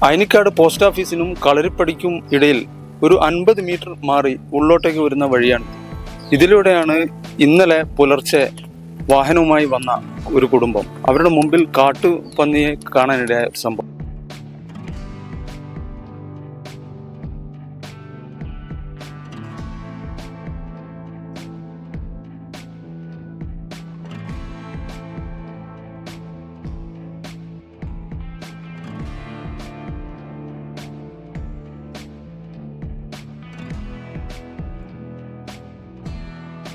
Ayanikkad post ഓഫീസിനും കളരിപ്പടിക്കും ഇടയിൽ ഒരു 50 metre മാറി ഉള്ളോട്ടേക്ക് വരുന്ന വഴിയാണ്. ഇതിലൂടെയാണ് ഇന്നലെ പുലർച്ചെ വാഹനവുമായി വന്ന ഒരു കുടുംബം അവരുടെ മുമ്പിൽ കാട്ടുപന്നിയെ കാണാനിടയായ സംഭവം.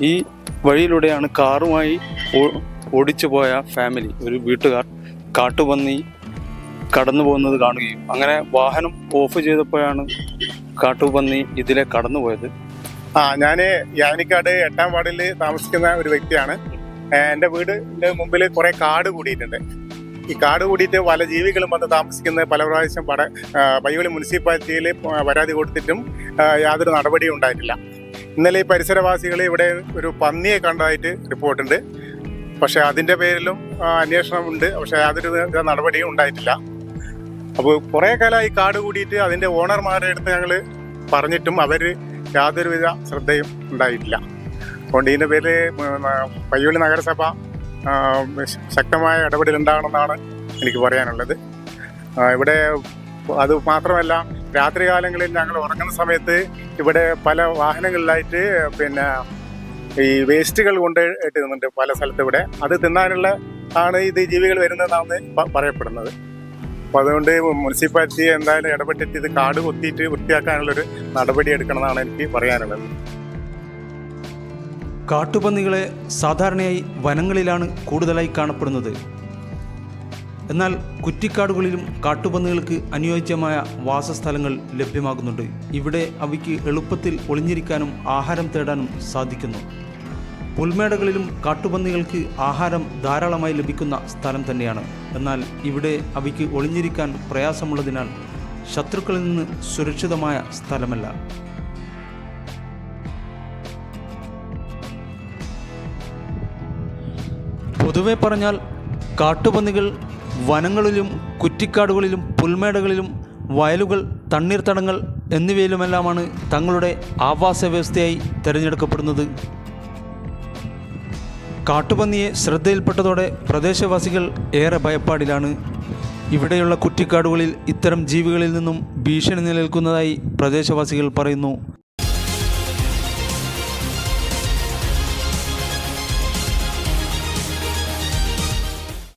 ഈ വഴിയിലൂടെയാണ് കാറുമായി ഓടിച്ചു പോയ ഫാമിലി, ഒരു വീട്ടുകാർ കാട്ടുപന്നി കടന്നു പോകുന്നത് കാണുകയും അങ്ങനെ വാഹനം ഓഫ് ചെയ്തപ്പോഴാണ് കാട്ടുപന്നി ഇതിലെ കടന്നുപോയത്. ഞാൻ യാനിക്കാട് 8-ാം വാർഡിൽ താമസിക്കുന്ന ഒരു വ്യക്തിയാണ്. എൻ്റെ വീടിൻ്റെ മുമ്പിൽ കുറേ കാട് കൂടിയിട്ടുണ്ട്. ഈ കാട് കൂടിയിട്ട് പല ജീവികളും വന്ന് താമസിക്കുന്നത് പല പ്രാവശ്യം പയ്യോളി മുനിസിപ്പാലിറ്റിയിൽ പരാതി കൊടുത്തിട്ടും യാതൊരു നടപടിയും ഉണ്ടായിട്ടില്ല. ഇന്നലെ ഈ പരിസരവാസികൾ ഇവിടെ ഒരു പന്നിയെ കണ്ടതായിട്ട് റിപ്പോർട്ടുണ്ട്. പക്ഷെ അതിൻ്റെ പേരിലും അന്വേഷണമുണ്ട്. പക്ഷെ യാതൊരു നടപടിയും ഉണ്ടായിട്ടില്ല. അപ്പോൾ കുറേ കാലമായി കാട് കൂടിയിട്ട് അതിൻ്റെ ഓണർമാരുടെ അടുത്ത് ഞങ്ങൾ പറഞ്ഞിട്ടും അവർ യാതൊരുവിധ ശ്രദ്ധയും ഉണ്ടായിട്ടില്ല. അതുകൊണ്ട് ഇതിൻ്റെ പേരിൽ പയ്യോളി നഗരസഭ ശക്തമായ ഇടപെടൽ ഉണ്ടാകണമെന്നാണ് എനിക്ക് പറയാനുള്ളത്. ഇവിടെ അത് മാത്രമല്ല, രാത്രി കാലങ്ങളിൽ ഞങ്ങൾ ഉറങ്ങുന്ന സമയത്ത് ഇവിടെ പല വാഹനങ്ങളിലായിട്ട് ഈ വേസ്റ്റുകൾ കൊണ്ട് ഇട്ടിരുന്നുണ്ട് പല സ്ഥലത്ത്. ഇവിടെ അത് തിന്നാനുള്ള ആണ് ഇത് ജീവികൾ വരുന്നതെന്നാണ് പറയപ്പെടുന്നത്. അപ്പോൾ അതുകൊണ്ട് മുനിസിപ്പാലിറ്റി എന്തായാലും ഇടപെട്ടിട്ട് ഇത് കാട് കൊത്തിയിട്ട് വൃത്തിയാക്കാനുള്ളൊരു നടപടി എടുക്കണമെന്നാണ് എനിക്ക് പറയാനുള്ളത്. കാട്ടുപന്നികളെ സാധാരണയായി വനങ്ങളിലാണ് കൂടുതലായി കാണപ്പെടുന്നത്. എന്നാൽ കുറ്റിക്കാടുകളിലും കാട്ടുപന്നികൾക്ക് അനുയോജ്യമായ വാസസ്ഥലങ്ങൾ ലഭ്യമാകുന്നുണ്ട്. ഇവിടെ അവയ്ക്ക് എളുപ്പത്തിൽ ഒളിഞ്ഞിരിക്കാനും ആഹാരം തേടാനും സാധിക്കുന്നു. പുൽമേടകളിലും കാട്ടുപന്നികൾക്ക് ആഹാരം ധാരാളമായി ലഭിക്കുന്ന സ്ഥലം തന്നെയാണ്. എന്നാൽ ഇവിടെ അവയ്ക്ക് ഒളിഞ്ഞിരിക്കാൻ പ്രയാസമുള്ളതിനാൽ ശത്രുക്കളിൽ നിന്ന് സുരക്ഷിതമായ സ്ഥലമല്ല. പൊതുവെ പറഞ്ഞാൽ കാട്ടുപന്നികൾ വനങ്ങളിലും കുറ്റിക്കാടുകളിലും പുൽമേടകളിലും വയലുകൾ, തണ്ണീർത്തടങ്ങൾ എന്നിവയിലുമെല്ലാമാണ് തങ്ങളുടെ ആവാസ വ്യവസ്ഥയായി തിരഞ്ഞെടുക്കപ്പെടുന്നത്. കാട്ടുപന്നിയെ ശ്രദ്ധയിൽപ്പെട്ടതോടെ പ്രദേശവാസികൾ ഏറെ ഭയപ്പാടിലാണ്. ഇവിടെയുള്ള കുറ്റിക്കാടുകളിൽ ഇത്തരം ജീവികളിൽ നിന്നും ഭീഷണി നിലനിൽക്കുന്നതായി പ്രദേശവാസികൾ പറയുന്നു.